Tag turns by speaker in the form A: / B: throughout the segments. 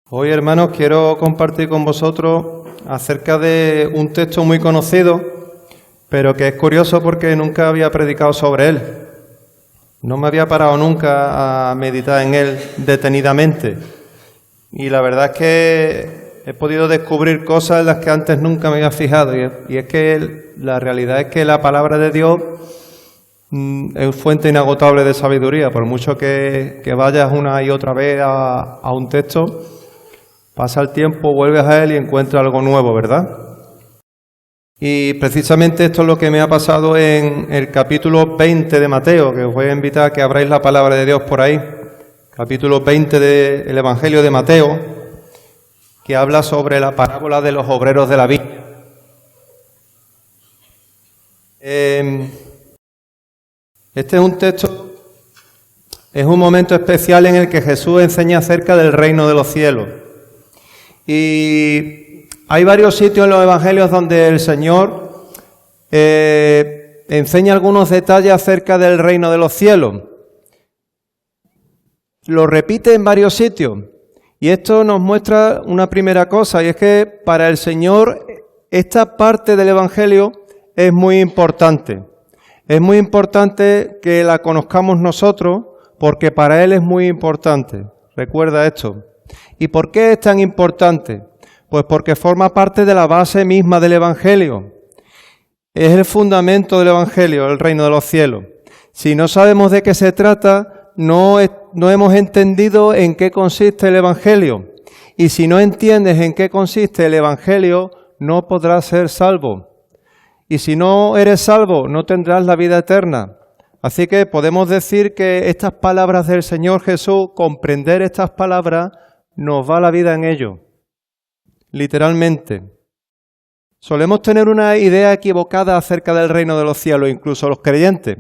A: Hoy, hermanos, quiero compartir con vosotros acerca de un texto muy conocido, pero que es curioso porque nunca había predicado sobre él. No me había parado nunca a meditar en él detenidamente. Y la verdad es que he podido descubrir cosas en las que antes nunca me había fijado. Y es que la realidad es que la palabra de Dios es fuente inagotable de sabiduría. Por mucho que vayas una y otra vez a un texto, pasa el tiempo, vuelves a él y encuentras algo nuevo, ¿verdad? Y precisamente esto es lo que me ha pasado en el capítulo 20 de Mateo, que os voy a invitar a que abráis la palabra de Dios por ahí. Capítulo 20 del Evangelio de Mateo, que habla sobre la parábola de los obreros de la viña. Este es un texto, es un momento especial en el que Jesús enseña acerca del reino de los cielos. Y hay varios sitios en los evangelios donde el Señor enseña algunos detalles acerca del reino de los cielos. Lo repite en varios sitios. Y esto nos muestra una primera cosa, y es que para el Señor esta parte del evangelio es muy importante. Es muy importante que la conozcamos nosotros, porque para Él es muy importante. Recuerda esto. ¿Y por qué es tan importante? Pues porque forma parte de la base misma del Evangelio. Es el fundamento del Evangelio, el reino de los cielos. Si no sabemos de qué se trata, no hemos entendido en qué consiste el Evangelio. Y si no entiendes en qué consiste el Evangelio, no podrás ser salvo. Y si no eres salvo, no tendrás la vida eterna. Así que podemos decir que estas palabras del Señor Jesús, comprender estas palabras, nos va la vida en ello, literalmente. Solemos tener una idea equivocada acerca del reino de los cielos, incluso los creyentes.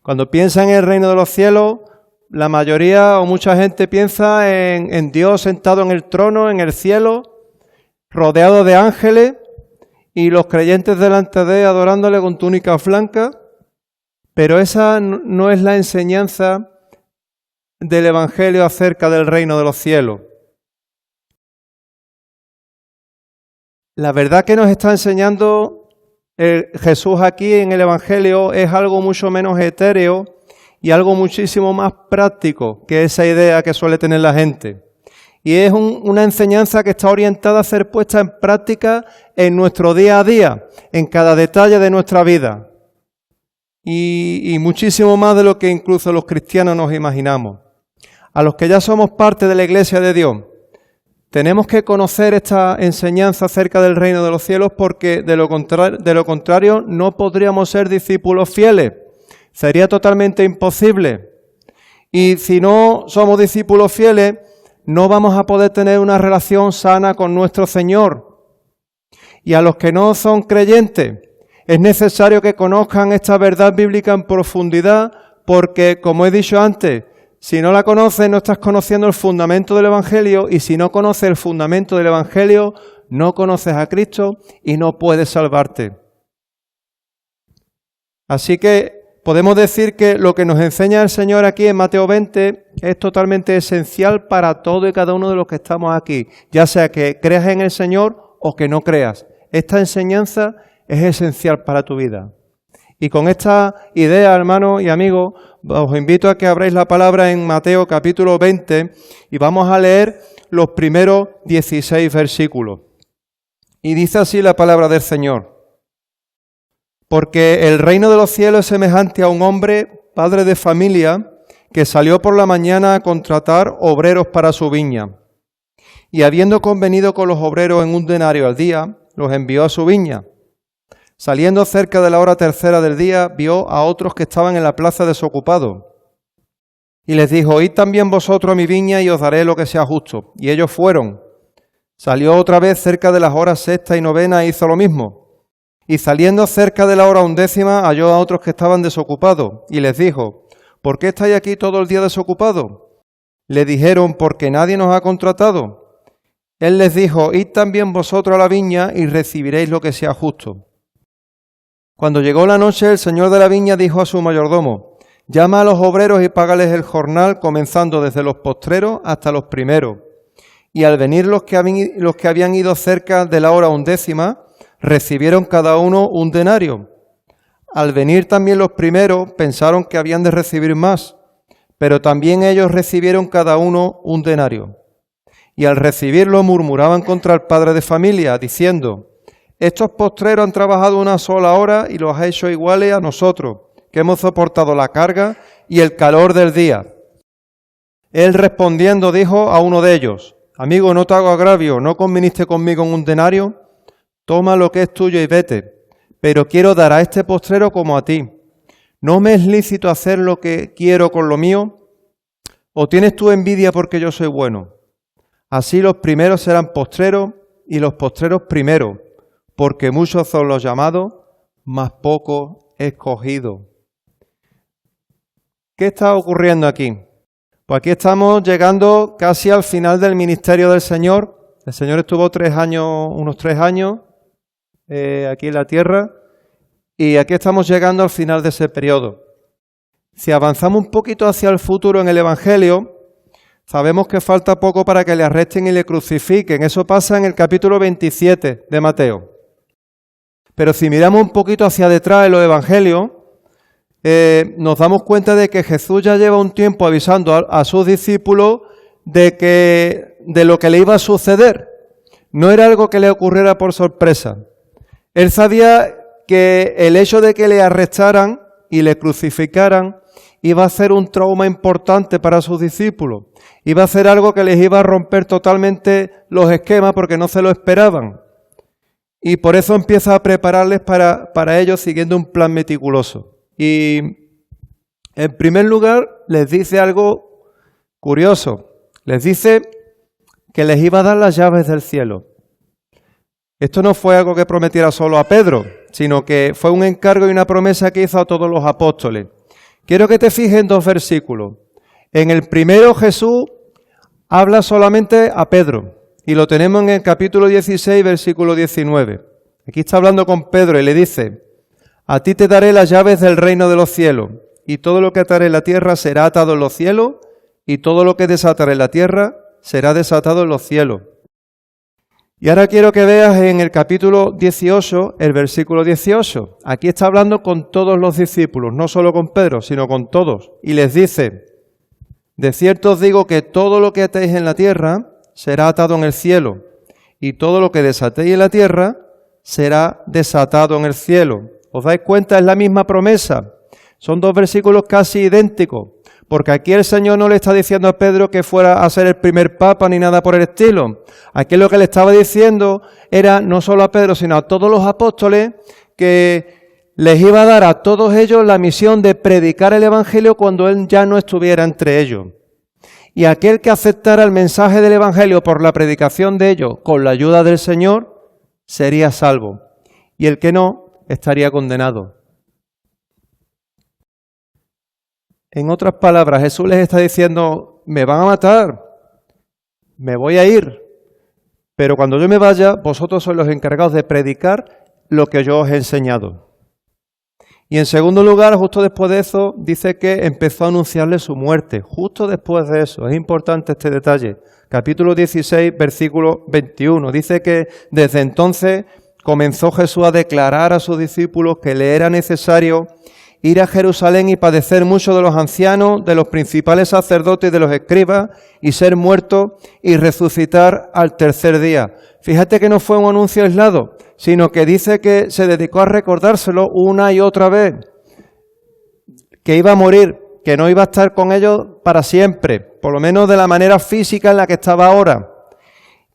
A: Cuando piensan en el reino de los cielos, la mayoría o mucha gente piensa en Dios sentado en el trono, en el cielo, rodeado de ángeles, y los creyentes delante de él adorándole con túnicas blancas, pero esa no es la enseñanza del Evangelio acerca del reino de los cielos. La verdad que nos está enseñando Jesús aquí en el Evangelio es algo mucho menos etéreo y algo muchísimo más práctico que esa idea que suele tener la gente. Y es una enseñanza que está orientada a ser puesta en práctica en nuestro día a día, en cada detalle de nuestra vida. Y muchísimo más de lo que incluso los cristianos nos imaginamos. A los que ya somos parte de la Iglesia de Dios, tenemos que conocer esta enseñanza acerca del reino de los cielos porque de lo contrario no podríamos ser discípulos fieles. Sería totalmente imposible. Y si no somos discípulos fieles, no vamos a poder tener una relación sana con nuestro Señor. Y a los que no son creyentes, es necesario que conozcan esta verdad bíblica en profundidad porque, como he dicho antes, si no la conoces, no estás conociendo el fundamento del Evangelio, y si no conoces el fundamento del Evangelio, no conoces a Cristo y no puedes salvarte. Así que podemos decir que lo que nos enseña el Señor aquí en Mateo 20 es totalmente esencial para todo y cada uno de los que estamos aquí, ya sea que creas en el Señor o que no creas. Esta enseñanza es esencial para tu vida. Y con esta idea, hermanos y amigos, os invito a que abráis la palabra en Mateo capítulo 20 y vamos a leer los primeros 16 versículos. Y dice así la palabra del Señor. Porque el reino de los cielos es semejante a un hombre, padre de familia, que salió por la mañana a contratar obreros para su viña. Y habiendo convenido con los obreros en 1 denario al día, los envió a su viña. Saliendo cerca de la hora tercera del día, vio a otros que estaban en la plaza desocupados. Y les dijo, id también vosotros a mi viña y os daré lo que sea justo. Y ellos fueron. Salió otra vez cerca de las horas sexta y novena e hizo lo mismo. Y saliendo cerca de la hora 11ª, halló a otros que estaban desocupados. Y les dijo, ¿por qué estáis aquí todo el día desocupados? Le dijeron, porque nadie nos ha contratado. Él les dijo, id también vosotros a la viña y recibiréis lo que sea justo. Cuando llegó la noche, el señor de la viña dijo a su mayordomo, llama a los obreros y págales el jornal, comenzando desde los postreros hasta los primeros. Y al venir los que habían ido cerca de la hora 11, recibieron cada uno un denario. Al venir también los primeros, pensaron que habían de recibir más, pero también ellos recibieron cada uno un denario. Y al recibirlo murmuraban contra el padre de familia, diciendo: estos postreros han trabajado una sola hora y los ha hecho iguales a nosotros, que hemos soportado la carga y el calor del día. Él respondiendo dijo a uno de ellos: amigo, no te hago agravio, ¿no conviniste conmigo en un denario? Toma lo que es tuyo y vete, pero quiero dar a este postrero como a ti. ¿No me es lícito hacer lo que quiero con lo mío? ¿O tienes tú envidia porque yo soy bueno? Así los primeros serán postreros y los postreros primeros, porque muchos son los llamados, mas pocos escogidos. ¿Qué está ocurriendo aquí? Pues aquí estamos llegando casi al final del ministerio del Señor. El Señor estuvo unos 3 años aquí en la tierra, y aquí estamos llegando al final de ese periodo. Si avanzamos un poquito hacia el futuro en el Evangelio, sabemos que falta poco para que le arresten y le crucifiquen. Eso pasa en el capítulo 27 de Mateo. Pero si miramos un poquito hacia detrás en los Evangelios, nos damos cuenta de que Jesús ya lleva un tiempo avisando a sus discípulos de lo que le iba a suceder. No era algo que le ocurriera por sorpresa. Él sabía que el hecho de que le arrestaran y le crucificaran iba a ser un trauma importante para sus discípulos. Iba a ser algo que les iba a romper totalmente los esquemas porque no se lo esperaban. Y por eso empieza a prepararles para ellos siguiendo un plan meticuloso. Y en primer lugar les dice algo curioso. Les dice que les iba a dar las llaves del cielo. Esto no fue algo que prometiera solo a Pedro, sino que fue un encargo y una promesa que hizo a todos los apóstoles. Quiero que te fijes en 2 versículos. En el primero Jesús habla solamente a Pedro, y lo tenemos en el capítulo 16, versículo 19. Aquí está hablando con Pedro y le dice: a ti te daré las llaves del reino de los cielos, y todo lo que ataré en la tierra será atado en los cielos, y todo lo que desataré en la tierra será desatado en los cielos. Y ahora quiero que veas en el capítulo 18, el versículo 18. Aquí está hablando con todos los discípulos, no solo con Pedro, sino con todos. Y les dice: de cierto os digo que todo lo que atéis en la tierra será atado en el cielo, y todo lo que desatéis en la tierra será desatado en el cielo. ¿Os dais cuenta? Es la misma promesa. Son 2 versículos casi idénticos, porque aquí el Señor no le está diciendo a Pedro que fuera a ser el primer papa ni nada por el estilo. Aquí lo que le estaba diciendo era no solo a Pedro, sino a todos los apóstoles, que les iba a dar a todos ellos la misión de predicar el Evangelio cuando Él ya no estuviera entre ellos. Y aquel que aceptara el mensaje del Evangelio por la predicación de ellos con la ayuda del Señor, sería salvo. Y el que no, estaría condenado. En otras palabras, Jesús les está diciendo: me van a matar, me voy a ir, pero cuando yo me vaya, vosotros sois los encargados de predicar lo que yo os he enseñado. Y en segundo lugar, justo después de eso, dice que empezó a anunciarle su muerte. Justo después de eso, es importante este detalle. Capítulo 16, versículo 21. Dice que desde entonces comenzó Jesús a declarar a sus discípulos que le era necesario ir a Jerusalén y padecer mucho de los ancianos, de los principales sacerdotes y de los escribas, y ser muerto y resucitar al tercer día. Fíjate que no fue un anuncio aislado, sino que dice que se dedicó a recordárselo una y otra vez, que iba a morir, que no iba a estar con ellos para siempre, por lo menos de la manera física en la que estaba ahora.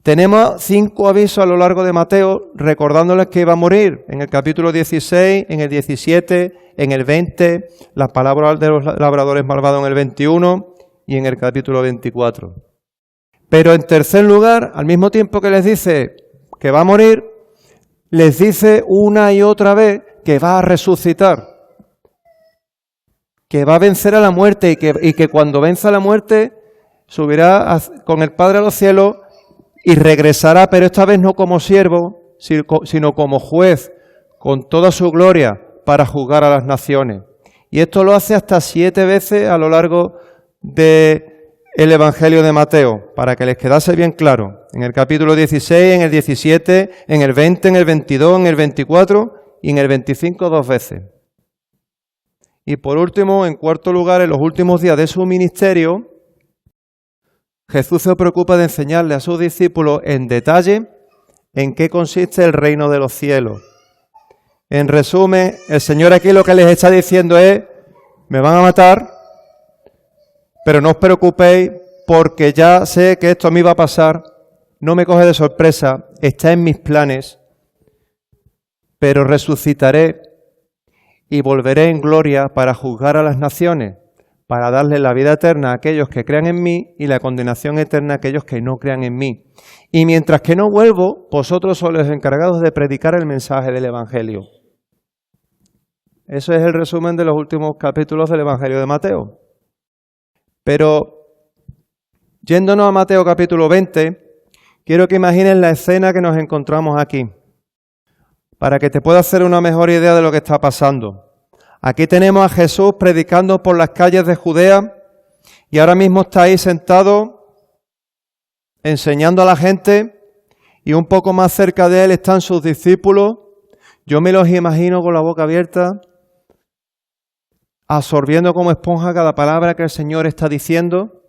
A: Tenemos 5 avisos a lo largo de Mateo recordándoles que iba a morir. En el capítulo 16, en el 17, en el 20, las palabras de los labradores malvados en el 21 y en el capítulo 24. Pero en tercer lugar, al mismo tiempo que les dice que va a morir, les dice una y otra vez que va a resucitar, que va a vencer a la muerte y que cuando venza la muerte subirá con el Padre a los cielos y regresará, pero esta vez no como siervo, sino como juez, con toda su gloria, para juzgar a las naciones. Y esto lo hace hasta 7 veces a lo largo de el Evangelio de Mateo, para que les quedase bien claro. En el capítulo 16, en el 17, en el 20, en el 22, en el 24 y en el 25 2 veces. Y por último, en cuarto lugar, en los últimos días de su ministerio, Jesús se preocupa de enseñarle a sus discípulos en detalle en qué consiste el reino de los cielos. En resumen, el Señor aquí lo que les está diciendo es: me van a matar, pero no os preocupéis porque ya sé que esto a mí va a pasar, no me coge de sorpresa, está en mis planes, pero resucitaré y volveré en gloria para juzgar a las naciones, para darle la vida eterna a aquellos que crean en mí y la condenación eterna a aquellos que no crean en mí. Y mientras que no vuelvo, vosotros sois los encargados de predicar el mensaje del Evangelio. Eso es el resumen de los últimos capítulos del Evangelio de Mateo. Pero, yéndonos a Mateo capítulo 20, quiero que imaginen la escena que nos encontramos aquí, para que te puedas hacer una mejor idea de lo que está pasando. Aquí tenemos a Jesús predicando por las calles de Judea y ahora mismo está ahí sentado enseñando a la gente y un poco más cerca de él están sus discípulos. Yo me los imagino con la boca abierta, absorbiendo como esponja cada palabra que el Señor está diciendo.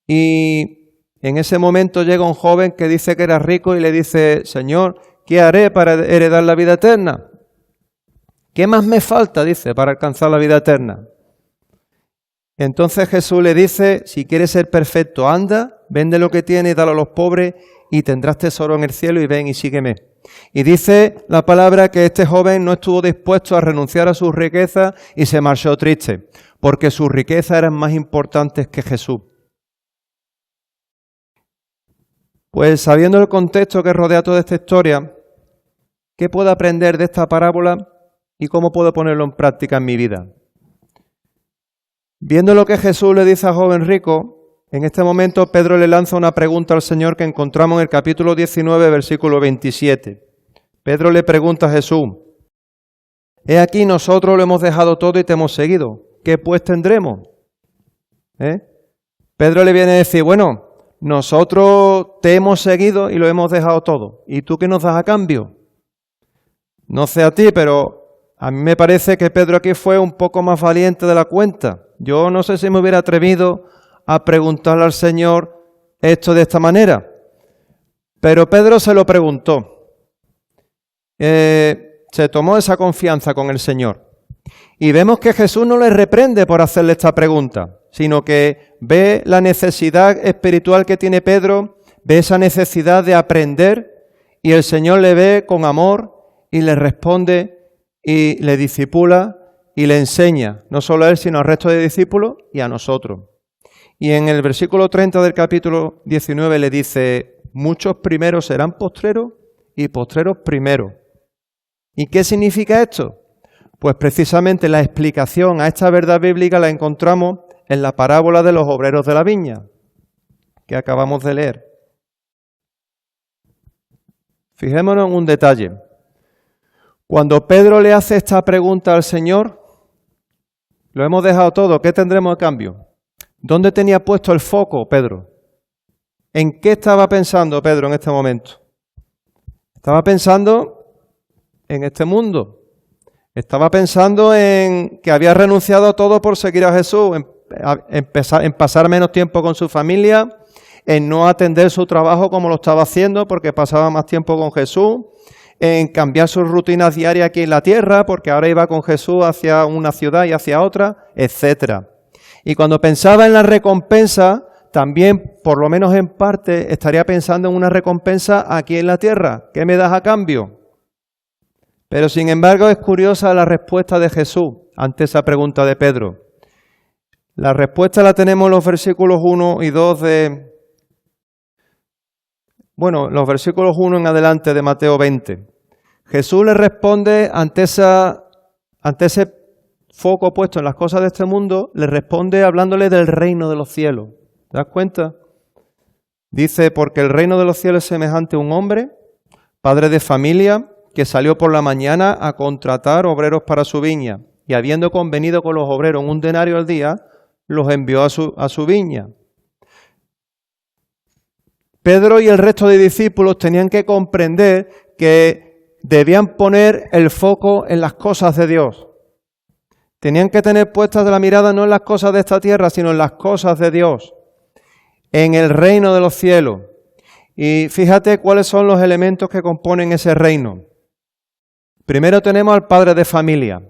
A: Y en ese momento llega un joven que dice que era rico y le dice: Señor, ¿qué haré para heredar la vida eterna? ¿Qué más me falta, dice, para alcanzar la vida eterna? Entonces Jesús le dice: si quieres ser perfecto, anda, vende lo que tienes y dalo a los pobres y tendrás tesoro en el cielo y ven y sígueme. Y dice la palabra que este joven no estuvo dispuesto a renunciar a sus riquezas y se marchó triste, porque sus riquezas eran más importantes que Jesús. Pues sabiendo el contexto que rodea toda esta historia, ¿qué puedo aprender de esta parábola y cómo puedo ponerlo en práctica en mi vida? Viendo lo que Jesús le dice al joven rico, en este momento Pedro le lanza una pregunta al Señor que encontramos en el capítulo 19, versículo 27. Pedro le pregunta a Jesús: he aquí nosotros lo hemos dejado todo y te hemos seguido. ¿Qué pues tendremos? Pedro le viene a decir: bueno, nosotros te hemos seguido y lo hemos dejado todo. ¿Y tú qué nos das a cambio? No sé a ti, pero a mí me parece que Pedro aquí fue un poco más valiente de la cuenta. Yo no sé si me hubiera atrevido a preguntarle al Señor esto de esta manera. Pero Pedro se lo preguntó. Se tomó esa confianza con el Señor. Y vemos que Jesús no le reprende por hacerle esta pregunta, sino que ve la necesidad espiritual que tiene Pedro, ve esa necesidad de aprender, y el Señor le ve con amor y le responde y le discipula y le enseña, no solo a él, sino al resto de discípulos y a nosotros. Y en el versículo 30 del capítulo 19 le dice: muchos primeros serán postreros y postreros primeros. ¿Y qué significa esto? Pues precisamente la explicación a esta verdad bíblica la encontramos en la parábola de los obreros de la viña, que acabamos de leer. Fijémonos en un detalle. Cuando Pedro le hace esta pregunta al Señor: lo hemos dejado todo, ¿qué tendremos a cambio? ¿Dónde tenía puesto el foco Pedro? ¿En qué estaba pensando Pedro en este momento? Estaba pensando en este mundo. Estaba pensando en que había renunciado a todo por seguir a Jesús, en pasar menos tiempo con su familia, en no atender su trabajo como lo estaba haciendo porque pasaba más tiempo con Jesús, en cambiar sus rutinas diarias aquí en la tierra porque ahora iba con Jesús hacia una ciudad y hacia otra, etc. Y cuando pensaba en la recompensa, también, por lo menos en parte, estaría pensando en una recompensa aquí en la tierra. ¿Qué me das a cambio? Pero sin embargo es curiosa la respuesta de Jesús ante esa pregunta de Pedro. La respuesta la tenemos en los versículos 1 y 2 los versículos 1 en adelante de Mateo 20. Jesús le responde ante ese foco puesto en las cosas de este mundo, le responde hablándole del reino de los cielos. ¿Te das cuenta? Dice: porque el reino de los cielos es semejante a un hombre, padre de familia, que salió por la mañana a contratar obreros para su viña, y habiendo convenido con los obreros un denario al día, los envió a su viña. Pedro y el resto de discípulos tenían que comprender que debían poner el foco en las cosas de Dios. Tenían que tener puestas la mirada no en las cosas de esta tierra, sino en las cosas de Dios, en el reino de los cielos. Y fíjate cuáles son los elementos que componen ese reino. Primero tenemos al padre de familia.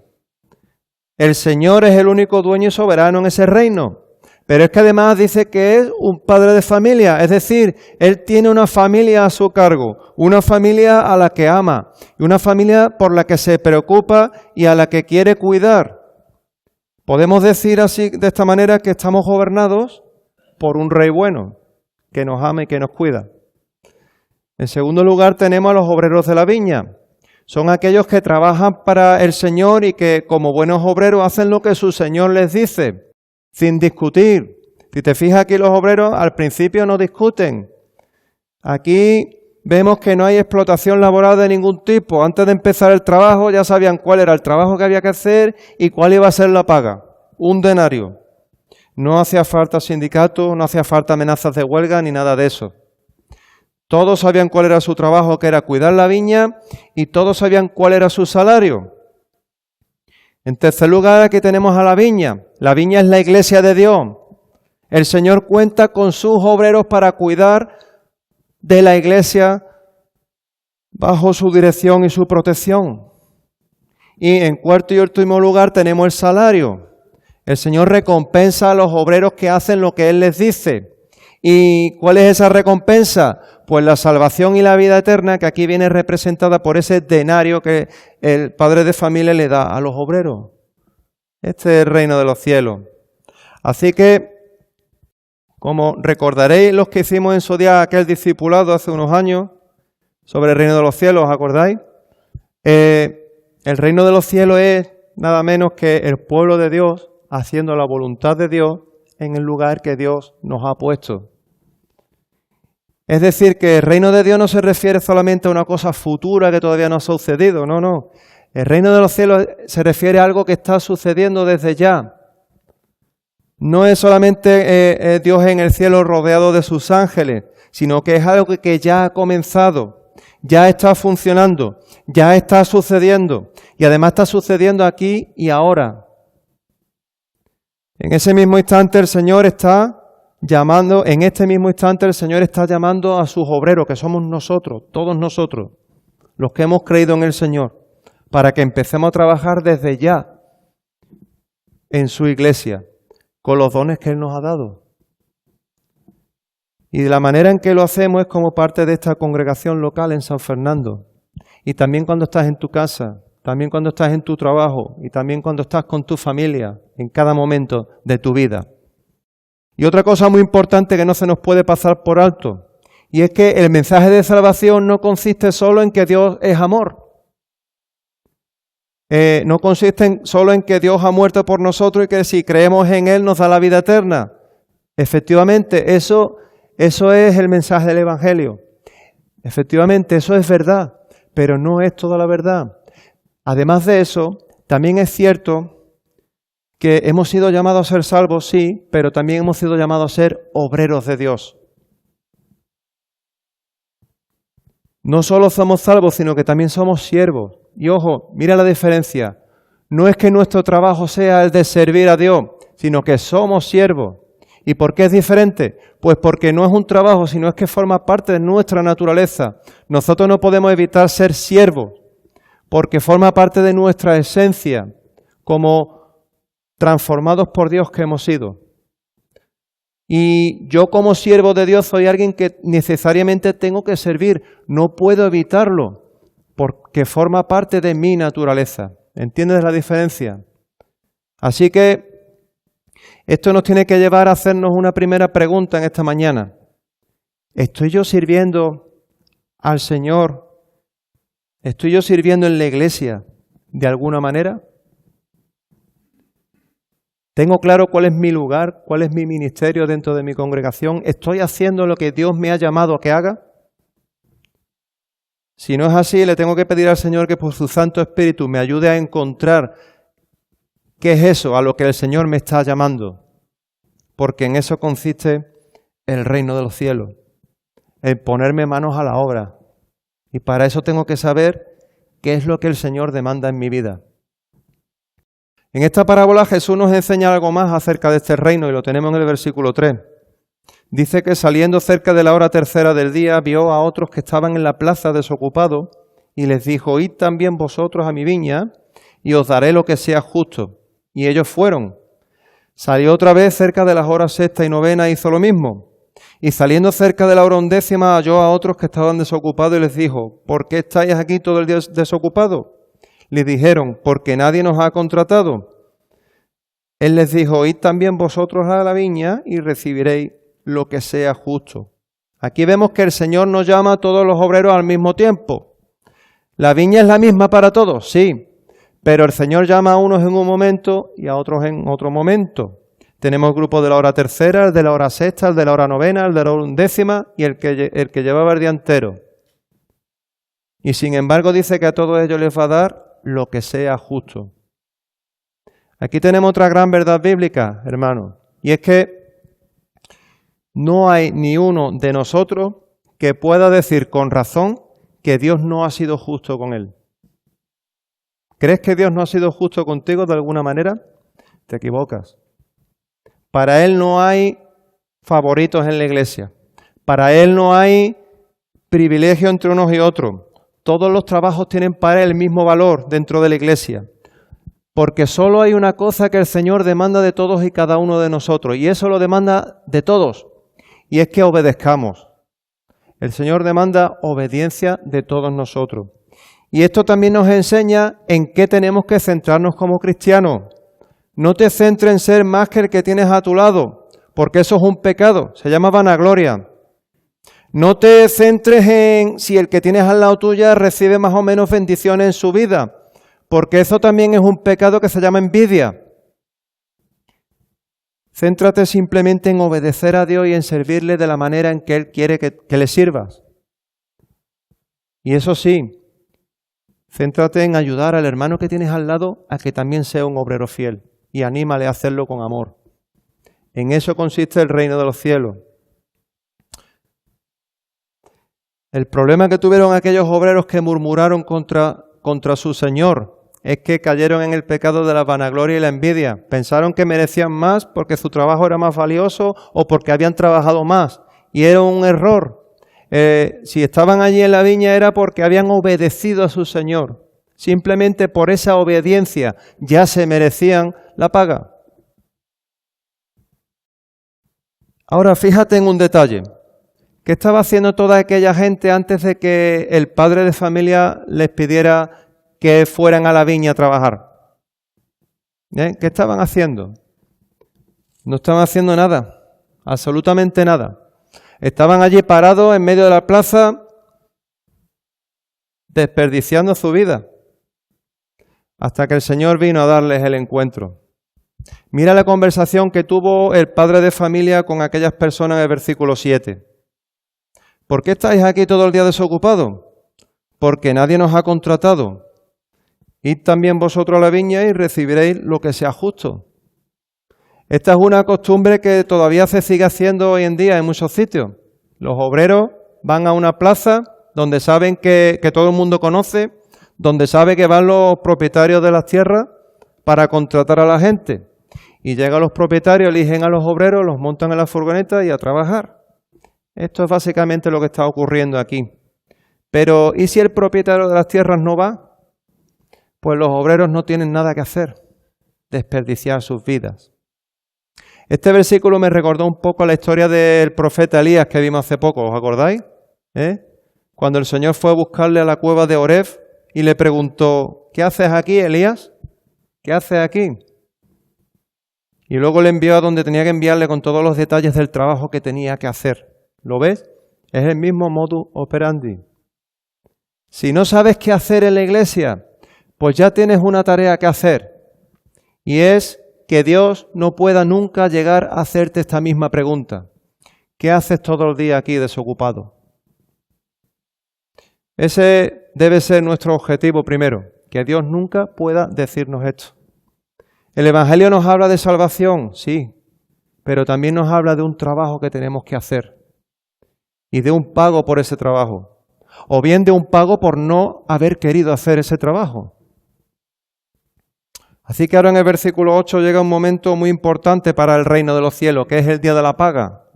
A: El Señor es el único dueño y soberano en ese reino. Pero es que además dice que es un padre de familia, es decir, Él tiene una familia a su cargo, una familia a la que ama, y una familia por la que se preocupa y a la que quiere cuidar. Podemos decir así, de esta manera, que estamos gobernados por un rey bueno, que nos ama y que nos cuida. En segundo lugar tenemos a los obreros de la viña. Son aquellos que trabajan para el Señor y que como buenos obreros hacen lo que su Señor les dice, sin discutir. Si te fijas aquí, los obreros al principio no discuten. Aquí vemos que no hay explotación laboral de ningún tipo. Antes de empezar el trabajo ya sabían cuál era el trabajo que había que hacer y cuál iba a ser la paga. Un denario. No hacía falta sindicato, no hacía falta amenazas de huelga ni nada de eso. Todos sabían cuál era su trabajo, que era cuidar la viña, y todos sabían cuál era su salario. En tercer lugar, aquí tenemos a la viña. La viña es la iglesia de Dios. El Señor cuenta con sus obreros para cuidar de la iglesia bajo su dirección y su protección. Y en cuarto y último lugar tenemos el salario. El Señor recompensa a los obreros que hacen lo que Él les dice. ¿Y cuál es esa recompensa? Pues la salvación y la vida eterna, que aquí viene representada por ese denario que el padre de familia le da a los obreros. Este es el reino de los cielos. Así que, como recordaréis los que hicimos en su día aquel discipulado hace unos años sobre el reino de los cielos, ¿os acordáis? El reino de los cielos es nada menos que el pueblo de Dios haciendo la voluntad de Dios en el lugar que Dios nos ha puesto. Es decir, que el reino de Dios no se refiere solamente a una cosa futura que todavía no ha sucedido, no. El reino de los cielos se refiere a algo que está sucediendo desde ya. No es solamente Dios en el cielo rodeado de sus ángeles, sino que es algo que ya ha comenzado, ya está funcionando, ya está sucediendo, y además está sucediendo aquí y ahora. En ese mismo instante el Señor está llamando, a sus obreros, que somos nosotros, todos nosotros, los que hemos creído en el Señor, para que empecemos a trabajar desde ya en su iglesia, con los dones que Él nos ha dado. Y de la manera en que lo hacemos es como parte de esta congregación local en San Fernando. Y también cuando estás en tu casa, también cuando estás en tu trabajo y también cuando estás con tu familia, en cada momento de tu vida. Y otra cosa muy importante que no se nos puede pasar por alto, y es que el mensaje de salvación no consiste solo en que Dios es amor. No consiste solo en que Dios ha muerto por nosotros y que si creemos en Él nos da la vida eterna. Efectivamente, eso es el mensaje del Evangelio. Efectivamente, eso es verdad, pero no es toda la verdad. Además de eso, también es cierto que hemos sido llamados a ser salvos, sí, pero también hemos sido llamados a ser obreros de Dios. No solo somos salvos, sino que también somos siervos. Y ojo, mira la diferencia. No es que nuestro trabajo sea el de servir a Dios, sino que somos siervos. ¿Y por qué es diferente? Pues porque no es un trabajo, sino es que forma parte de nuestra naturaleza. Nosotros no podemos evitar ser siervos, porque forma parte de nuestra esencia, como transformados por Dios que hemos sido. Y yo como siervo de Dios soy alguien que necesariamente tengo que servir. No puedo evitarlo, porque forma parte de mi naturaleza. ¿Entiendes la diferencia? Así que esto nos tiene que llevar a hacernos una primera pregunta en esta mañana. ¿Estoy yo sirviendo al Señor? ¿Estoy yo sirviendo en la iglesia de alguna manera? ¿Tengo claro cuál es mi lugar, cuál es mi ministerio dentro de mi congregación? ¿Estoy haciendo lo que Dios me ha llamado a que haga? Si no es así, le tengo que pedir al Señor que por su Santo Espíritu me ayude a encontrar qué es eso a lo que el Señor me está llamando. porque en eso consiste el reino de los cielos, en ponerme manos a la obra. Y para eso tengo que saber qué es lo que el Señor demanda en mi vida. En esta parábola Jesús nos enseña algo más acerca de este reino y lo tenemos en el versículo 3. Dice que saliendo cerca de la hora tercera del día vio a otros que estaban en la plaza desocupados y les dijo: id también vosotros a mi viña y os daré lo que sea justo. Y ellos fueron. Salió otra vez cerca de las horas sexta y novena e hizo lo mismo. Y saliendo cerca de la hora undécima halló a otros que estaban desocupados y les dijo: ¿por qué estáis aquí todo el día desocupados? Les dijeron: porque nadie nos ha contratado. Él les dijo: id también vosotros a la viña y recibiréis lo que sea justo. Aquí vemos que el Señor nos llama a todos los obreros al mismo tiempo. ¿La viña es la misma para todos? Sí, pero el Señor llama a unos en un momento y a otros en otro momento. Tenemos el grupo de la hora tercera, el de la hora sexta, el de la hora novena, el de la hora undécima y el que llevaba el día entero. Y sin embargo dice que a todos ellos les va a dar lo que sea justo. Aquí tenemos otra gran verdad bíblica, hermanos, y es que no hay ni uno de nosotros que pueda decir con razón que Dios no ha sido justo con él. ¿Crees que Dios no ha sido justo contigo de alguna manera? Te equivocas. Para Él no hay favoritos en la iglesia. Para Él no hay privilegio entre unos y otros. Todos los trabajos tienen para Él el mismo valor dentro de la iglesia. Porque solo hay una cosa que el Señor demanda de todos y cada uno de nosotros. Y eso lo demanda de todos. Y es que obedezcamos. El Señor demanda obediencia de todos nosotros. Y esto también nos enseña en qué tenemos que centrarnos como cristianos. No te centres en ser más que el que tienes a tu lado, porque eso es un pecado, se llama vanagloria. No te centres en si el que tienes al lado tuya recibe más o menos bendiciones en su vida, porque eso también es un pecado que se llama envidia. Céntrate simplemente en obedecer a Dios y en servirle de la manera en que Él quiere que le sirvas. Y eso sí, céntrate en ayudar al hermano que tienes al lado a que también sea un obrero fiel y anímale a hacerlo con amor. En eso consiste el reino de los cielos. El problema que tuvieron aquellos obreros que murmuraron contra su Señor es que cayeron en el pecado de la vanagloria y la envidia. Pensaron que merecían más porque su trabajo era más valioso o porque habían trabajado más. Y era un error. Si estaban allí en la viña era porque habían obedecido a su Señor. Simplemente por esa obediencia ya se merecían la paga. Ahora fíjate en un detalle. ¿Qué estaba haciendo toda aquella gente antes de que el padre de familia les pidiera que fueran a la viña a trabajar? ¿Qué estaban haciendo? No estaban haciendo nada, absolutamente nada. Estaban allí parados en medio de la plaza, desperdiciando su vida, hasta que el Señor vino a darles el encuentro. Mira la conversación que tuvo el padre de familia con aquellas personas en el versículo 7. ¿Por qué estáis aquí todo el día desocupados? Porque nadie nos ha contratado. Id también vosotros a la viña y recibiréis lo que sea justo. Esta es una costumbre que todavía se sigue haciendo hoy en día en muchos sitios. Los obreros van a una plaza donde saben que todo el mundo conoce, donde sabe que van los propietarios de las tierras para contratar a la gente. Y llegan los propietarios, eligen a los obreros, los montan en la furgoneta y a trabajar. Esto es básicamente lo que está ocurriendo aquí. Pero, ¿y si el propietario de las tierras no va? Pues los obreros no tienen nada que hacer, desperdiciar sus vidas. Este versículo me recordó un poco a la historia del profeta Elías que vimos hace poco, ¿os acordáis? Cuando el Señor fue a buscarle a la cueva de Oreb y le preguntó: ¿qué haces aquí, Elías? ¿Qué haces aquí? Y luego le envió a donde tenía que enviarle con todos los detalles del trabajo que tenía que hacer. ¿Lo ves? Es el mismo modus operandi. Si no sabes qué hacer en la iglesia, pues ya tienes una tarea que hacer. Y es que Dios no pueda nunca llegar a hacerte esta misma pregunta. ¿Qué haces todo el día aquí desocupado? Ese debe ser nuestro objetivo primero, que Dios nunca pueda decirnos esto. El Evangelio nos habla de salvación, sí, pero también nos habla de un trabajo que tenemos que hacer y de un pago por ese trabajo, o bien de un pago por no haber querido hacer ese trabajo. Así que ahora en el versículo 8 llega un momento muy importante para el reino de los cielos, que es el día de la paga.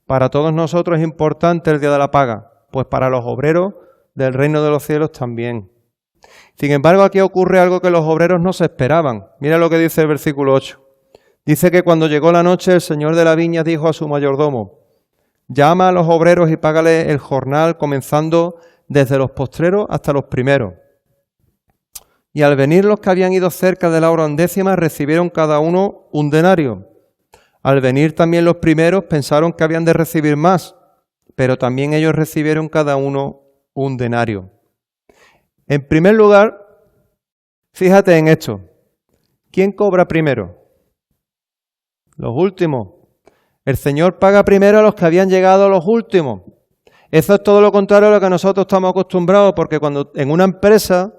A: Para todos nosotros es importante el día de la paga, pues para los obreros del reino de los cielos también. Sin embargo, aquí ocurre algo que los obreros no se esperaban. Mira lo que dice el versículo 8. Dice que cuando llegó la noche, el señor de la viña dijo a su mayordomo: llama a los obreros y págale el jornal, comenzando desde los postreros hasta los primeros. Y al venir los que habían ido cerca de la hora undécima, recibieron cada uno un denario. Al venir también los primeros, pensaron que habían de recibir más, pero también ellos recibieron cada uno un denario. En primer lugar, fíjate en esto. ¿Quién cobra primero? Los últimos. El Señor paga primero a los que habían llegado a los últimos. Eso es todo lo contrario a lo que nosotros estamos acostumbrados, porque cuando en una empresa,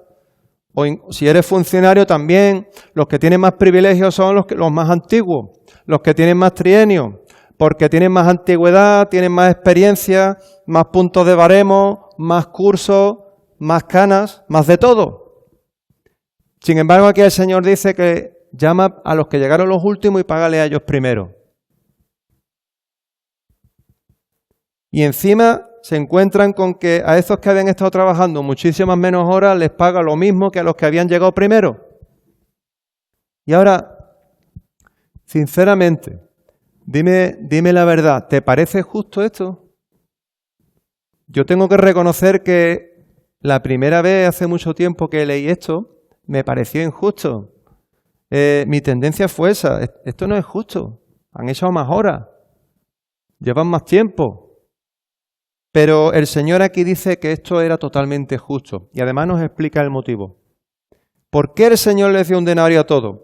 A: si eres funcionario también, los que tienen más privilegios son los más antiguos, los que tienen más trienio, porque tienen más antigüedad, tienen más experiencia, más puntos de baremo, más cursos, más canas, más de todo. Sin embargo, aquí el Señor dice que llama a los que llegaron los últimos y págale a ellos primero. Y encima se encuentran con que a estos que habían estado trabajando muchísimas menos horas les paga lo mismo que a los que habían llegado primero. Y ahora, sinceramente, dime la verdad, ¿te parece justo esto? Yo tengo que reconocer que la primera vez hace mucho tiempo que leí esto, me pareció injusto. Mi tendencia fue esa, esto no es justo, han echado más horas, llevan más tiempo. Pero el Señor aquí dice que esto era totalmente justo y además nos explica el motivo. ¿Por qué el Señor les dio un denario a todos?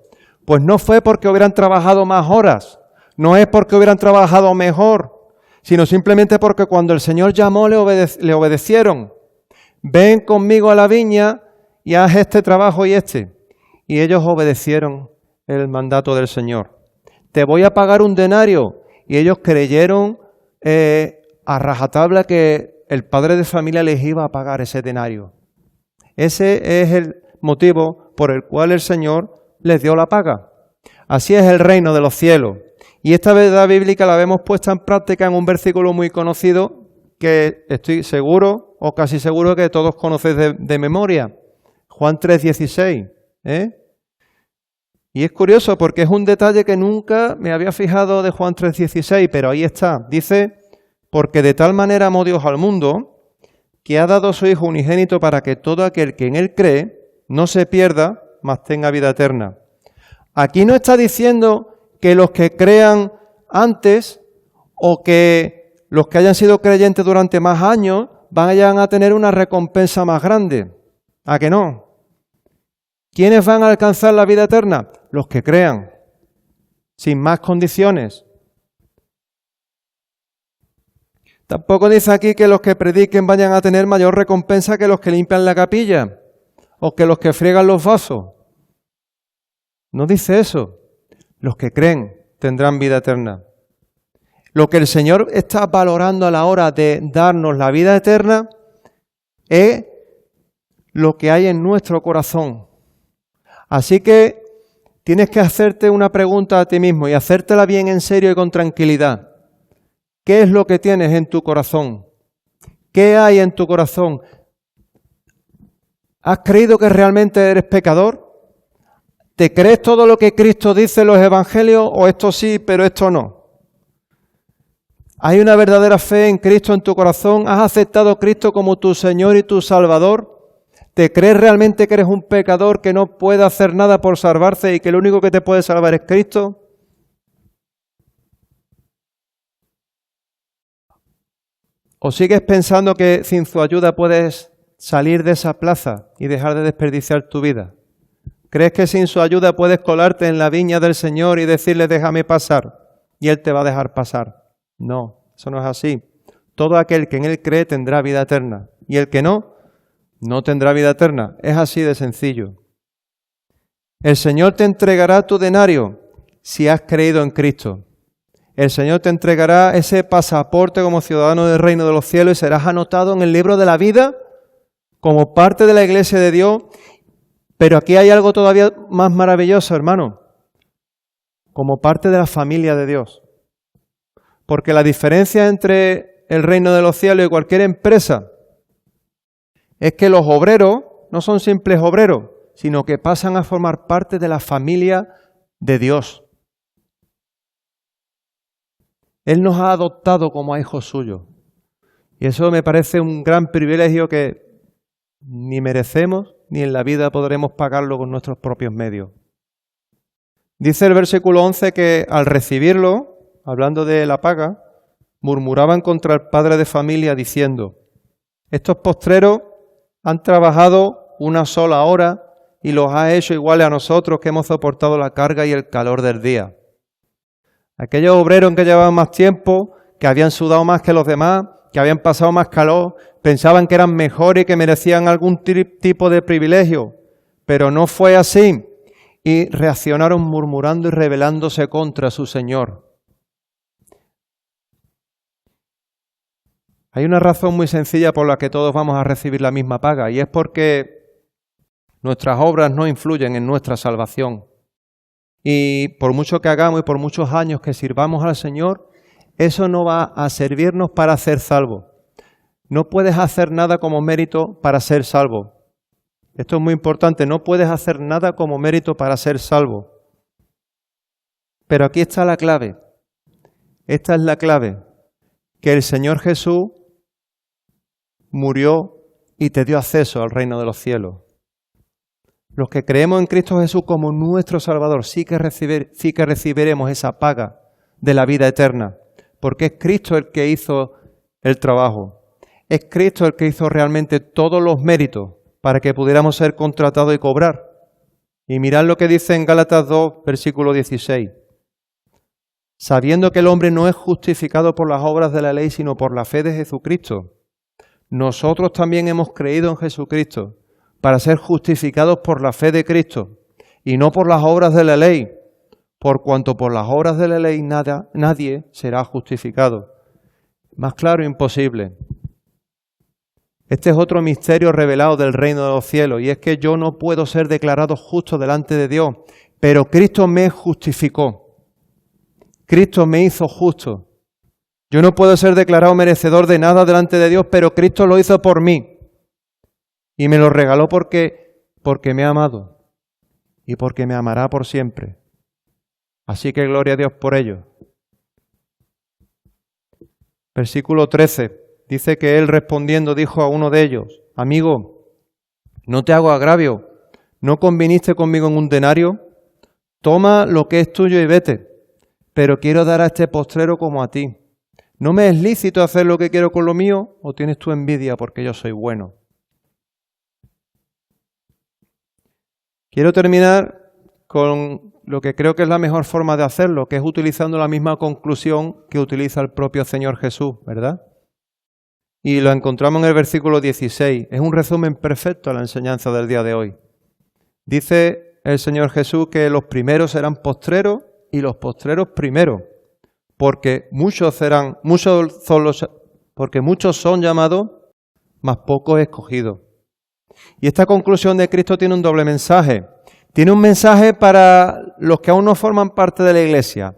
A: Pues no fue porque hubieran trabajado más horas, no es porque hubieran trabajado mejor, sino simplemente porque cuando el Señor llamó le obedecieron. Ven conmigo a la viña y haz este trabajo y este. Y ellos obedecieron el mandato del Señor. Te voy a pagar un denario. Y ellos creyeron a rajatabla que el padre de familia les iba a pagar ese denario. Ese es el motivo por el cual el Señor les dio la paga. Así es el reino de los cielos. Y esta verdad bíblica la vemos puesta en práctica en un versículo muy conocido que estoy seguro o casi seguro que todos conocéis de memoria. Juan 3:16. Y es curioso porque es un detalle que nunca me había fijado de Juan 3:16, pero ahí está. Dice: porque de tal manera amó Dios al mundo, que ha dado a su Hijo unigénito para que todo aquel que en Él cree no se pierda, mas tenga vida eterna. Aquí no está diciendo que los que crean antes o que los que hayan sido creyentes durante más años vayan a tener una recompensa más grande. ¿A que no? ¿Quiénes van a alcanzar la vida eterna? Los que crean, sin más condiciones. Tampoco dice aquí que los que prediquen vayan a tener mayor recompensa que los que limpian la capilla o que los que friegan los vasos. No dice eso. Los que creen tendrán vida eterna. Lo que el Señor está valorando a la hora de darnos la vida eterna es lo que hay en nuestro corazón. Así que tienes que hacerte una pregunta a ti mismo y hacértela bien en serio y con tranquilidad. ¿Qué es lo que tienes en tu corazón? ¿Qué hay en tu corazón? ¿Has creído que realmente eres pecador? ¿Te crees todo lo que Cristo dice en los evangelios o esto sí, pero esto no? ¿Hay una verdadera fe en Cristo en tu corazón? ¿Has aceptado a Cristo como tu Señor y tu Salvador? ¿Te crees realmente que eres un pecador que no puede hacer nada por salvarse y que lo único que te puede salvar es Cristo? ¿O sigues pensando que sin su ayuda puedes salir de esa plaza y dejar de desperdiciar tu vida? ¿Crees que sin su ayuda puedes colarte en la viña del Señor y decirle déjame pasar y Él te va a dejar pasar? No, eso no es así. Todo aquel que en Él cree tendrá vida eterna y el que no, no tendrá vida eterna. Es así de sencillo. El Señor te entregará tu denario si has creído en Cristo. El Señor te entregará ese pasaporte como ciudadano del reino de los cielos y serás anotado en el libro de la vida como parte de la iglesia de Dios. Pero aquí hay algo todavía más maravilloso, hermano, como parte de la familia de Dios. Porque la diferencia entre el reino de los cielos y cualquier empresa es que los obreros no son simples obreros, sino que pasan a formar parte de la familia de Dios. Él nos ha adoptado como hijos suyos. Y eso me parece un gran privilegio que ni merecemos ni en la vida podremos pagarlo con nuestros propios medios. Dice el versículo 11 que al recibirlo, hablando de la paga, murmuraban contra el padre de familia diciendo: estos postreros han trabajado una sola hora y los ha hecho iguales a nosotros que hemos soportado la carga y el calor del día. Aquellos obreros que llevaban más tiempo, que habían sudado más que los demás, que habían pasado más calor, pensaban que eran mejores y que merecían algún tipo de privilegio, pero no fue así y reaccionaron murmurando y rebelándose contra su Señor. Hay una razón muy sencilla por la que todos vamos a recibir la misma paga y es porque nuestras obras no influyen en nuestra salvación. Y por mucho que hagamos y por muchos años que sirvamos al Señor, eso no va a servirnos para ser salvos. No puedes hacer nada como mérito para ser salvo. Esto es muy importante, no puedes hacer nada como mérito para ser salvo. Pero aquí está la clave. Esta es la clave. Que el Señor Jesús murió y te dio acceso al reino de los cielos. Los que creemos en Cristo Jesús como nuestro Salvador, sí que recibiremos esa paga de la vida eterna, porque es Cristo el que hizo el trabajo. Es Cristo el que hizo realmente todos los méritos para que pudiéramos ser contratados y cobrar. Y mirad lo que dice en Gálatas 2, versículo 16. Sabiendo que el hombre no es justificado por las obras de la ley, sino por la fe de Jesucristo. Nosotros también hemos creído en Jesucristo para ser justificados por la fe de Cristo y no por las obras de la ley, por cuanto por las obras de la ley nadie será justificado. Más claro, imposible. Este es otro misterio revelado del reino de los cielos, y es que yo no puedo ser declarado justo delante de Dios, pero Cristo me justificó. Cristo me hizo justo. Yo no puedo ser declarado merecedor de nada delante de Dios, pero Cristo lo hizo por mí. Y me lo regaló porque me ha amado y porque me amará por siempre. Así que gloria a Dios por ello. Versículo 13. Dice que él respondiendo dijo a uno de ellos: amigo, no te hago agravio. ¿No conviniste conmigo en un denario? Toma lo que es tuyo y vete. Pero quiero dar a este postrero como a ti. ¿No me es lícito hacer lo que quiero con lo mío? ¿O tienes tu envidia porque yo soy bueno? Quiero terminar con lo que creo que es la mejor forma de hacerlo, que es utilizando la misma conclusión que utiliza el propio Señor Jesús, ¿verdad? Y lo encontramos en el versículo 16. Es un resumen perfecto a la enseñanza del día de hoy. Dice el Señor Jesús que los primeros serán postreros y los postreros primeros, porque muchos son llamados, mas pocos escogidos. Y esta conclusión de Cristo tiene un doble mensaje. Tiene un mensaje para los que aún no forman parte de la iglesia,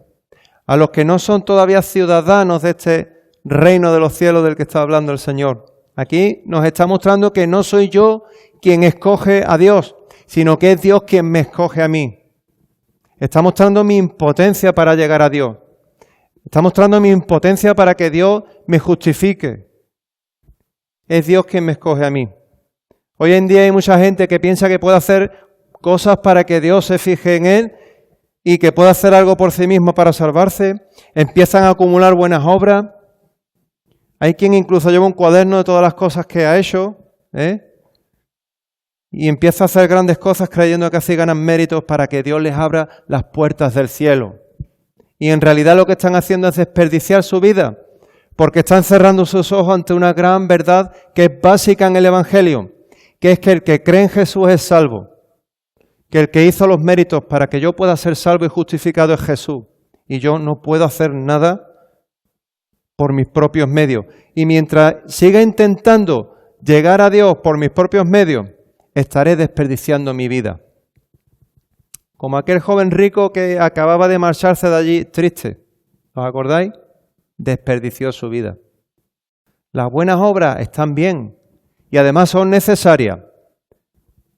A: a los que no son todavía ciudadanos de este reino de los cielos del que está hablando el Señor. Aquí nos está mostrando que no soy yo quien escoge a Dios, sino que es Dios quien me escoge a mí. Está mostrando mi impotencia para llegar a Dios. Está mostrando mi impotencia para que Dios me justifique. Es Dios quien me escoge a mí. Hoy en día hay mucha gente que piensa que puede hacer cosas para que Dios se fije en él y que puede hacer algo por sí mismo para salvarse. Empiezan a acumular buenas obras. Hay quien incluso lleva un cuaderno de todas las cosas que ha hecho, y empieza a hacer grandes cosas creyendo que así ganan méritos para que Dios les abra las puertas del cielo. Y en realidad lo que están haciendo es desperdiciar su vida, porque están cerrando sus ojos ante una gran verdad que es básica en el Evangelio, que es que el que cree en Jesús es salvo, que el que hizo los méritos para que yo pueda ser salvo y justificado es Jesús, y yo no puedo hacer nada por mis propios medios. Y mientras siga intentando llegar a Dios por mis propios medios, estaré desperdiciando mi vida. Como aquel joven rico que acababa de marcharse de allí triste. ¿Os acordáis? Desperdició su vida. Las buenas obras están bien y además son necesarias,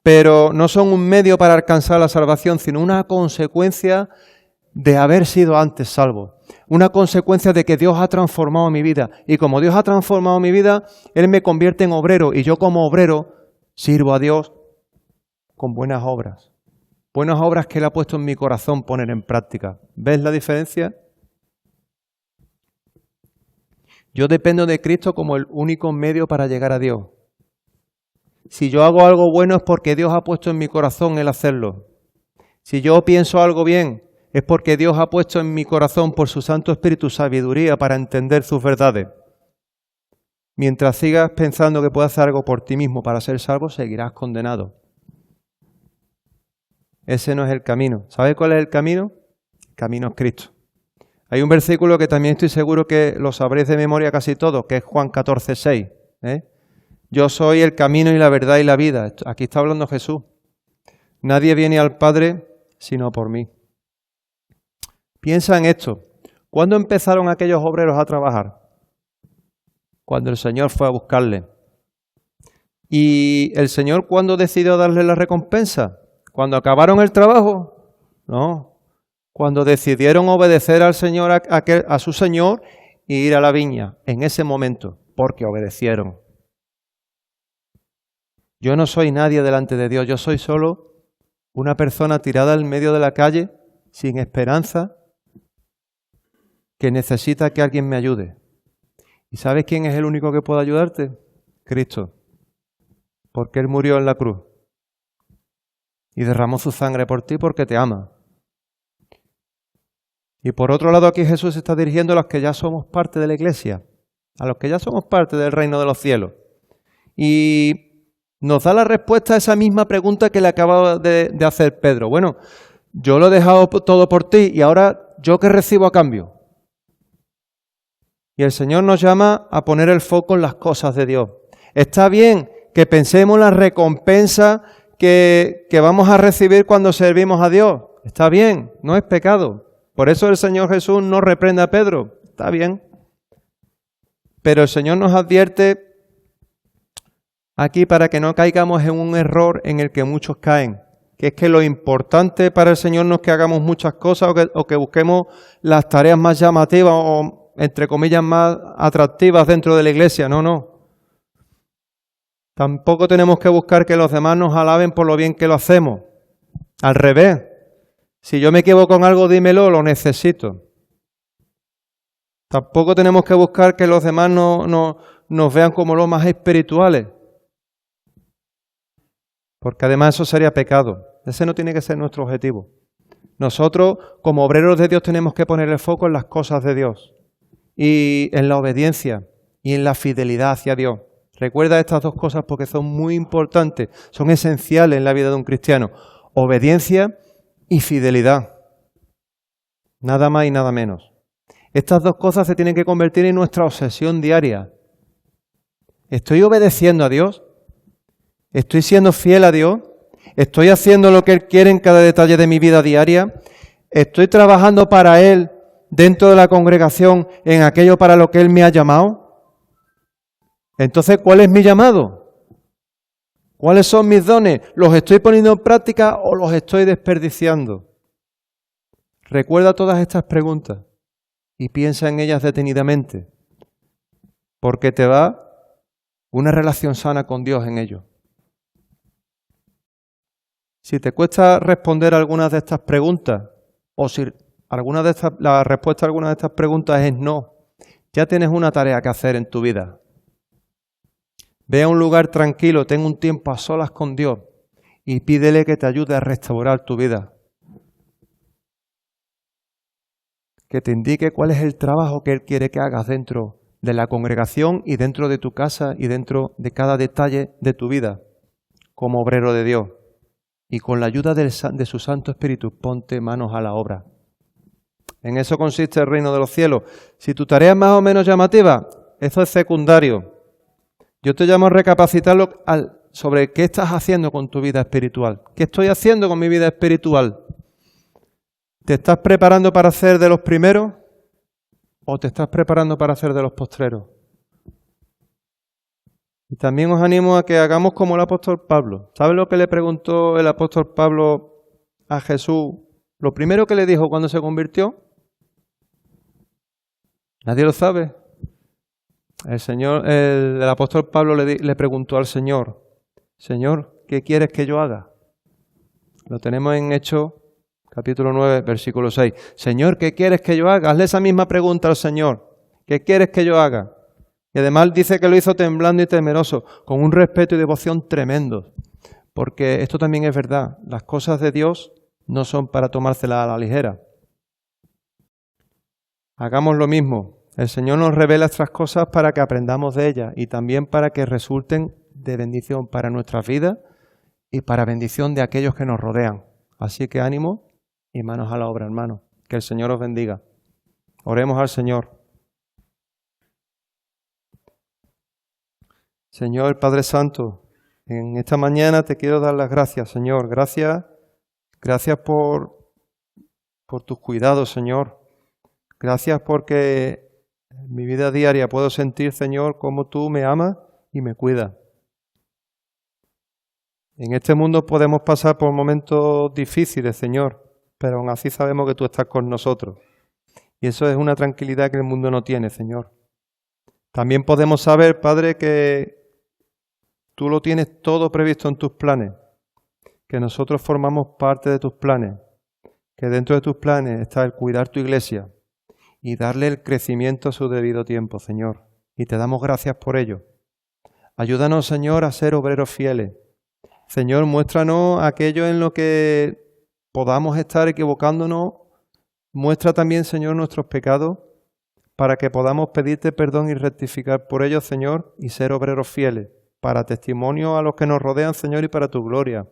A: pero no son un medio para alcanzar la salvación, sino una consecuencia de haber sido antes salvo. Una consecuencia de que Dios ha transformado mi vida. Y como Dios ha transformado mi vida, Él me convierte en obrero. Y yo como obrero sirvo a Dios con buenas obras. Buenas obras que Él ha puesto en mi corazón poner en práctica. ¿Ves la diferencia? Yo dependo de Cristo como el único medio para llegar a Dios. Si yo hago algo bueno es porque Dios ha puesto en mi corazón el hacerlo. Si yo pienso algo bien, es porque Dios ha puesto en mi corazón por su Santo Espíritu sabiduría para entender sus verdades. Mientras sigas pensando que puedes hacer algo por ti mismo para ser salvo, seguirás condenado. Ese no es el camino. ¿Sabes cuál es el camino? El camino es Cristo. Hay un versículo que también estoy seguro que lo sabréis de memoria casi todos, que es Juan 14:6. Yo soy el camino y la verdad y la vida. Aquí está hablando Jesús. Nadie viene al Padre sino por mí. Piensa en esto. ¿Cuándo empezaron aquellos obreros a trabajar? Cuando el Señor fue a buscarle. ¿Y el Señor cuándo decidió darle la recompensa? ¿Cuando acabaron el trabajo? No. Cuando decidieron obedecer al Señor, a su Señor, e ir a la viña. En ese momento, porque obedecieron. Yo no soy nadie delante de Dios. Yo soy solo una persona tirada en medio de la calle, sin esperanza, que necesita que alguien me ayude. ¿Y sabes quién es el único que puede ayudarte? Cristo. Porque Él murió en la cruz. Y derramó su sangre por ti porque te ama. Y por otro lado aquí Jesús se está dirigiendo a los que ya somos parte de la iglesia. A los que ya somos parte del reino de los cielos. Y nos da la respuesta a esa misma pregunta que le acaba de hacer Pedro. Bueno, yo lo he dejado todo por ti y ahora ¿yo qué recibo a cambio? Y el Señor nos llama a poner el foco en las cosas de Dios. Está bien que pensemos en la recompensa que vamos a recibir cuando servimos a Dios. Está bien, no es pecado. Por eso el Señor Jesús no reprende a Pedro. Está bien. Pero el Señor nos advierte aquí para que no caigamos en un error en el que muchos caen. Que es que lo importante para el Señor no es que hagamos muchas cosas o que busquemos las tareas más llamativas o entre comillas, más atractivas dentro de la iglesia. No. Tampoco tenemos que buscar que los demás nos alaben por lo bien que lo hacemos. Al revés. Si yo me equivoco con algo, dímelo, lo necesito. Tampoco tenemos que buscar que los demás nos vean como los más espirituales. Porque además eso sería pecado. Ese no tiene que ser nuestro objetivo. Nosotros, como obreros de Dios, tenemos que poner el foco en las cosas de Dios. Y en la obediencia y en la fidelidad hacia Dios. Recuerda estas dos cosas porque son muy importantes, son esenciales en la vida de un cristiano. Obediencia y fidelidad. Nada más y nada menos. Estas dos cosas se tienen que convertir en nuestra obsesión diaria. ¿Estoy obedeciendo a Dios? ¿Estoy siendo fiel a Dios? ¿Estoy haciendo lo que Él quiere en cada detalle de mi vida diaria? ¿Estoy trabajando para Él dentro de la congregación en aquello para lo que Él me ha llamado? Entonces, ¿cuál es mi llamado? ¿Cuáles son mis dones? ¿Los estoy poniendo en práctica o los estoy desperdiciando? Recuerda todas estas preguntas y piensa en ellas detenidamente, porque te va una relación sana con Dios en ello. Si te cuesta responder algunas de estas preguntas, o si la respuesta a alguna de estas preguntas es no, ya tienes una tarea que hacer en tu vida. Ve a un lugar tranquilo, ten un tiempo a solas con Dios y pídele que te ayude a restaurar tu vida. Que te indique cuál es el trabajo que Él quiere que hagas dentro de la congregación y dentro de tu casa y dentro de cada detalle de tu vida como obrero de Dios. Y con la ayuda de su Santo Espíritu, ponte manos a la obra. En eso consiste el reino de los cielos. Si tu tarea es más o menos llamativa, eso es secundario. Yo te llamo a recapacitar sobre qué estás haciendo con tu vida espiritual. ¿Qué estoy haciendo con mi vida espiritual? ¿Te estás preparando para ser de los primeros o te estás preparando para ser de los postreros? Y también os animo a que hagamos como el apóstol Pablo. ¿Sabe lo que le preguntó el apóstol Pablo a Jesús? Lo primero que le dijo cuando se convirtió. Nadie lo sabe. El apóstol Pablo le preguntó al Señor, Señor, ¿qué quieres que yo haga? Lo tenemos en Hechos, capítulo 9, versículo 6. Señor, ¿qué quieres que yo haga? Hazle esa misma pregunta al Señor. ¿Qué quieres que yo haga? Y además dice que lo hizo temblando y temeroso, con un respeto y devoción tremendo. Porque esto también es verdad. Las cosas de Dios no son para tomárselas a la ligera. Hagamos lo mismo. El Señor nos revela estas cosas para que aprendamos de ellas y también para que resulten de bendición para nuestras vidas y para bendición de aquellos que nos rodean. Así que ánimo y manos a la obra, hermanos. Que el Señor os bendiga. Oremos al Señor. Señor Padre Santo, en esta mañana te quiero dar las gracias, Señor. Gracias por tus cuidados, Señor. Gracias porque en mi vida diaria puedo sentir, Señor, cómo tú me amas y me cuidas. En este mundo podemos pasar por momentos difíciles, Señor, pero aún así sabemos que tú estás con nosotros. Y eso es una tranquilidad que el mundo no tiene, Señor. También podemos saber, Padre, que tú lo tienes todo previsto en tus planes, que nosotros formamos parte de tus planes, que dentro de tus planes está el cuidar tu iglesia y darle el crecimiento a su debido tiempo, Señor. Y te damos gracias por ello. Ayúdanos, Señor, a ser obreros fieles. Señor, muéstranos aquello en lo que podamos estar equivocándonos. Muestra también, Señor, nuestros pecados para que podamos pedirte perdón y rectificar por ellos, Señor, y ser obreros fieles, para testimonio a los que nos rodean, Señor, y para tu gloria.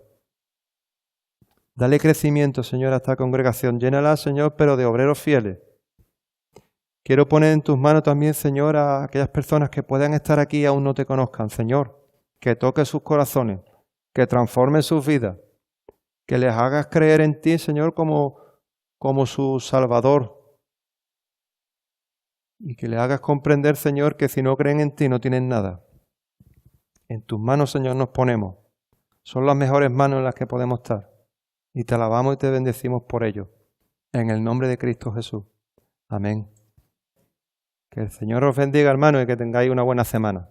A: Dale crecimiento, Señor, a esta congregación. Llénala, Señor, pero de obreros fieles. Quiero poner en tus manos también, Señor, a aquellas personas que puedan estar aquí y aún no te conozcan, Señor. Que toques sus corazones, que transformes sus vidas, que les hagas creer en ti, Señor, como su Salvador. Y que les hagas comprender, Señor, que si no creen en ti no tienen nada. En tus manos, Señor, nos ponemos. Son las mejores manos en las que podemos estar. Y te alabamos y te bendecimos por ello. En el nombre de Cristo Jesús. Amén. Que el Señor os bendiga, hermanos, y que tengáis una buena semana.